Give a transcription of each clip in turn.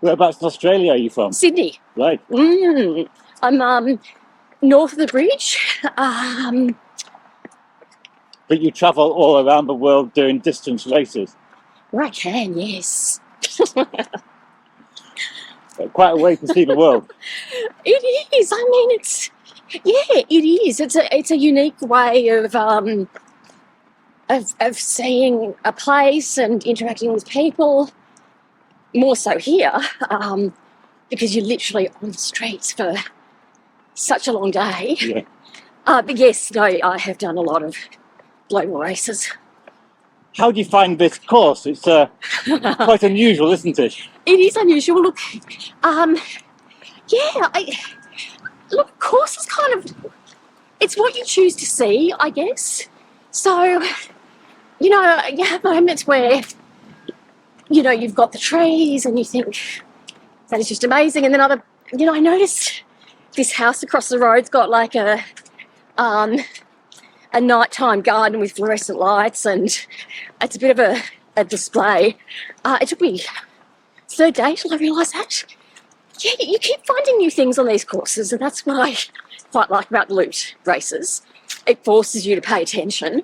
Whereabouts in Australia are you from? Sydney. Right. I'm north of the bridge. But you travel all around the world doing distance races. Where I can, yes. Quite a way to see the world. It is. I mean, it is. It's a unique way of seeing a place and interacting with people. More so here, because you're literally on the streets for such a long day. Yeah. But yes, no, I have done a lot of global races. How do you find this course? It's quite unusual, isn't it? It is unusual. Look, look, course is kind of, it's what you choose to see, I guess. So, you know, you have moments where, you know, you've got the trees and you think that is just amazing. And then I noticed this house across the road's got like a nighttime garden with fluorescent lights, and it's a bit of a display. It took me third day till I realised that. Yeah, you keep finding new things on these courses, and that's what I quite like about the loot races. It forces you to pay attention.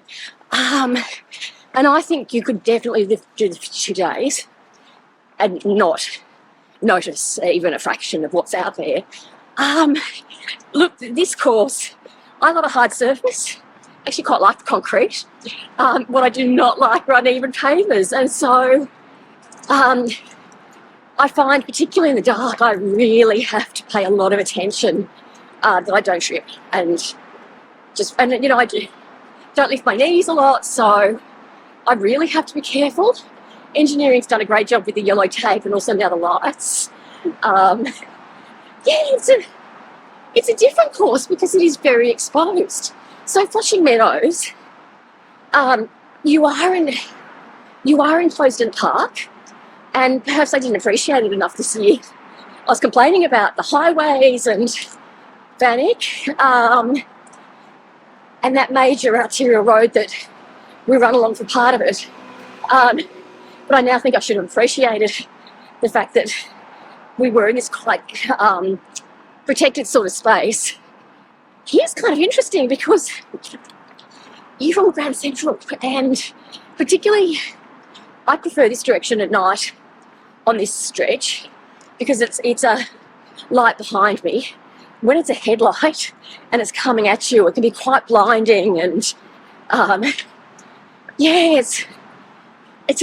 And I think you could definitely do the 2 days and not notice even a fraction of what's out there. Look, this course, I love a hard surface. Actually quite like the concrete. What I do not like are uneven pavers. And so I find, particularly in the dark, I really have to pay a lot of attention that I don't trip. And you know, I don't lift my knees a lot, so I really have to be careful. Engineering's done a great job with the yellow tape and also now the lights. It's a different course because it is very exposed. So Flushing Meadows, you are enclosed in a park, and perhaps I didn't appreciate it enough this year. I was complaining about the highways and Vanek, and that major arterial road that we run along for part of it. But I now think I should have appreciated the fact that we were in this quite protected sort of space. Here's kind of interesting because you're from Grand Central, and particularly I prefer this direction at night on this stretch because it's a light behind me. When it's a headlight and it's coming at you, it can be quite blinding, and it's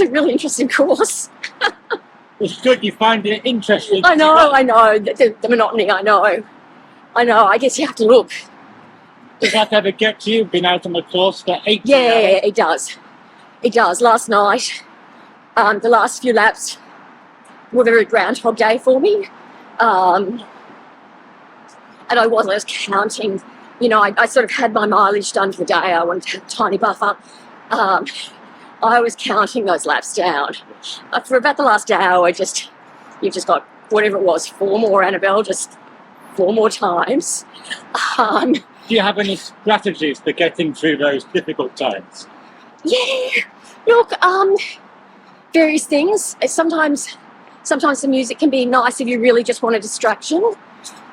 a really interesting course. It's good you find it interesting. I know, the monotony, I know. I guess you have to look. Does that ever get to you, been out on the course for 8 hours? Yeah, it does. It does. Last night, the last few laps were very Groundhog Day for me. And I was counting, you know, I sort of had my mileage done for the day. I wanted to have a tiny buffer. I was counting those laps down. For about the last hour, you've just got whatever it was, 4 more, Anabel, just 4 more times. Do you have any strategies for getting through those difficult times? Yeah, look, various things. Sometimes the music can be nice if you really just want a distraction.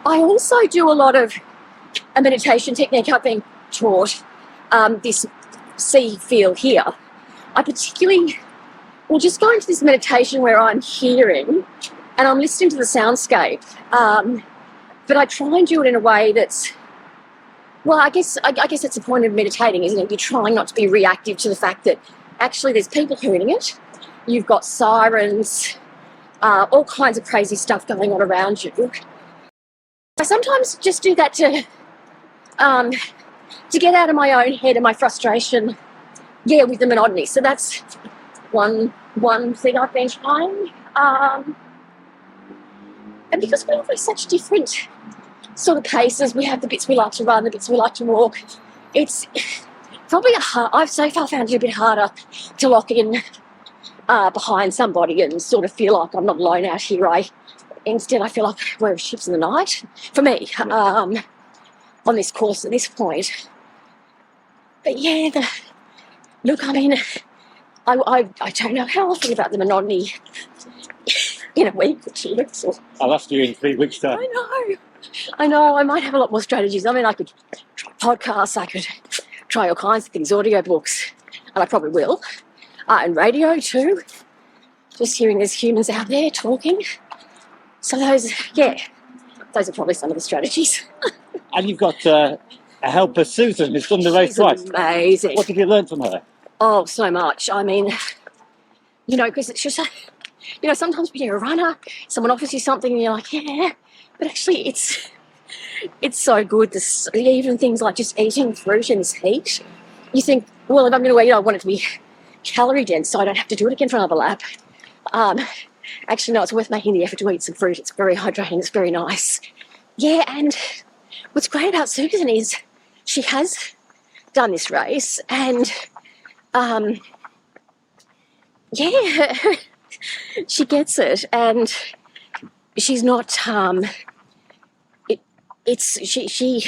I also do a lot of a meditation technique I've been taught, this see, feel, hear. I particularly will just go into this meditation where I'm hearing and I'm listening to the soundscape, but I try and do it in a way that's, well, I guess that's the point of meditating, isn't it? You're trying not to be reactive to the fact that actually there's people hurting it. You've got sirens, all kinds of crazy stuff going on around you. I sometimes just do that to get out of my own head and my frustration, with the monotony. So that's one thing I've been trying. And because we're all such different sort of paces, we have the bits we like to run, the bits we like to walk. It's probably I've so far found it a bit harder to lock in behind somebody and sort of feel like I'm not alone out here. Instead, I feel like we're ships in the night, for me, on this course at this point. But yeah, look, I mean, I don't know how I feel about the monotony. in a week or 2 weeks. Or... I'll ask you in 3 weeks' time. I know. I might have a lot more strategies. I mean, I could try podcasts, I could try all kinds of things, audio books, and I probably will. And radio too. Just hearing there's humans out there talking. So those are probably some of the strategies. And you've got a helper, Susan, who's done the race twice. Amazing. What did you learn from her? Oh, so much. I mean, because it's just, sometimes when you're a runner, someone offers you something and you're like, yeah, but actually it's so good. Even things like just eating fruit in this heat. You think, well, if I'm going to eat, I want it to be calorie dense so I don't have to do it again for another lap. Actually, no, it's worth making the effort to eat some fruit. It's very hydrating. It's very nice. Yeah, and what's great about Susan is she has done this race and, she gets it, and she's not. She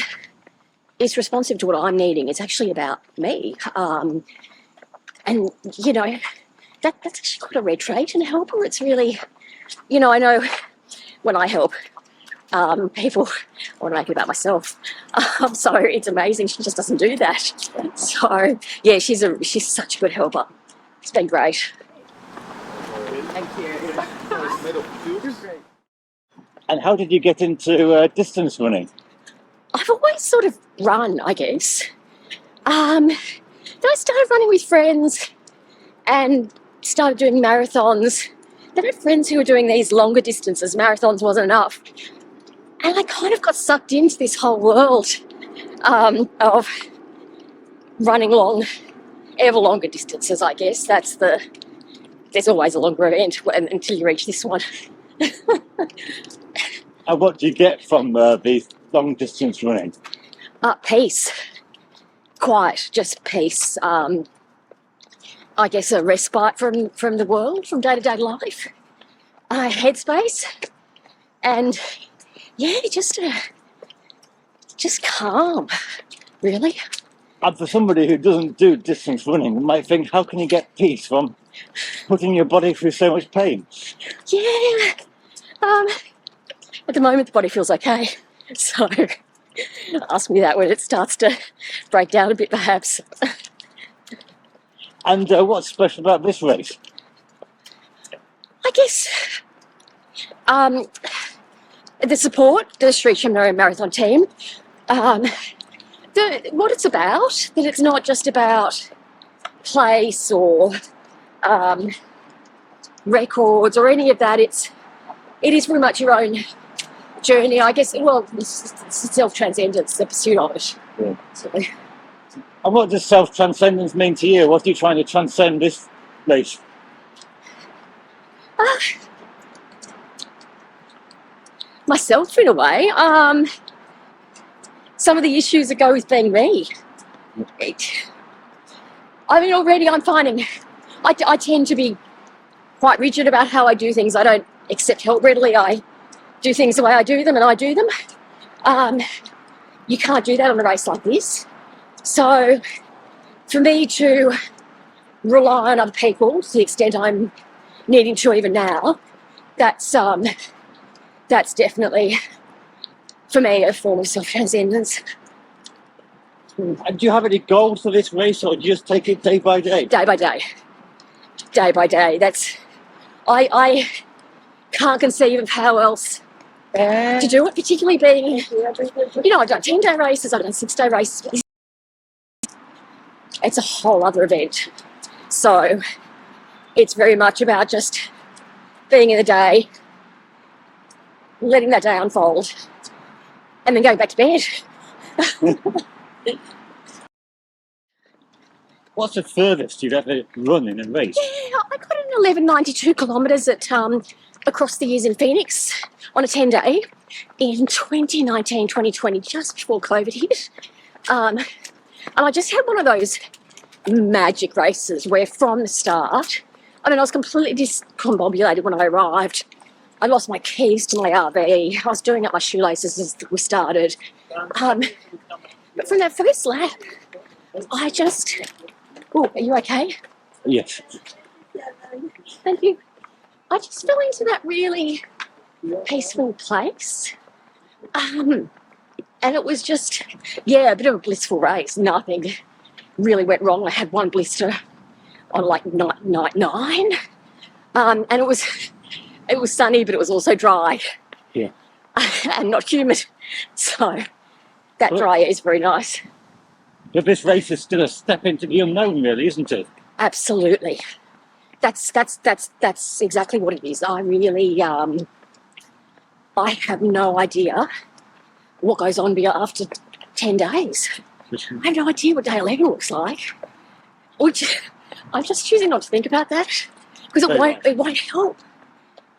is responsive to what I'm needing. It's actually about me, and that's actually quite a rare trait in a helper. It's really, I know when I help people, I want to make it about myself. So it's amazing. She just doesn't do that. So yeah, she's such a good helper. It's been great. Thank you. And how did you get into distance running? I've always sort of run, I guess. Then I started running with friends and started doing marathons. Then I had friends who were doing these longer distances. Marathons wasn't enough. And I kind of got sucked into this whole world of running ever longer distances, I guess. There's always a longer event until you reach this one. And what do you get from these long distance running? Peace. Quiet, just peace. I guess a respite from the world, from day-to-day life. Headspace. And yeah, just calm, really. And for somebody who doesn't do distance running, might think, how can you get peace from putting your body through so much pain? Yeah. At the moment, the body feels okay. So ask me that when it starts to break down a bit, perhaps. And what's special about this race? I guess the support, the Shri Чинмоя marathon team, what it's about, that it's not just about place or records or any of that. It is very much your own journey, I guess. Well, it's self-transcendence, the pursuit of it. Yeah. So. And what does self-transcendence mean to you? What are you trying to transcend this race? Myself, in a way. Some of the issues that go with being me. Already I'm finding I tend to be quite rigid about how I do things. I don't accept help readily. I do things the way I do them, and I do them. You can't do that on a race like this. So for me to rely on other people to the extent I'm needing to even now, that's definitely, for me, a form of self-transcendence. And do you have any goals for this race, or do you just take it day by day? Day by day. Day by day. I can't conceive of how else to do it, particularly being, I've done 10-day races, I've done 6-day races. It's a whole other event. So it's very much about just being in the day, letting that day unfold, and then going back to bed. What's the furthest you've ever run in a race? Yeah, I got an 1192 kilometres across the years in Phoenix on a 10-day in 2019, 2020, just before COVID hit. And I just had one of those magic races where from the start, I was completely discombobulated when I arrived. I lost my keys to my RV. I was doing up my shoelaces as we started. But from that first lap, I just... Oh, are you okay? Yes. Thank you. I just fell into that really peaceful place. And it was just, a bit of a blissful race. Nothing really went wrong. I had one blister on like night 9. And it was sunny, but it was also dry. Yeah. And not humid. So that dry air is very nice. But this race is still a step into the unknown, really, isn't it? Absolutely. That's exactly what it is. I really, I have no idea what goes on after 10 days. I have no idea what day 11 looks like. Which I'm just choosing not to think about that because it won't help.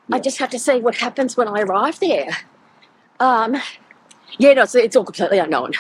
Yeah. I just have to see what happens when I arrive there. It's all completely unknown.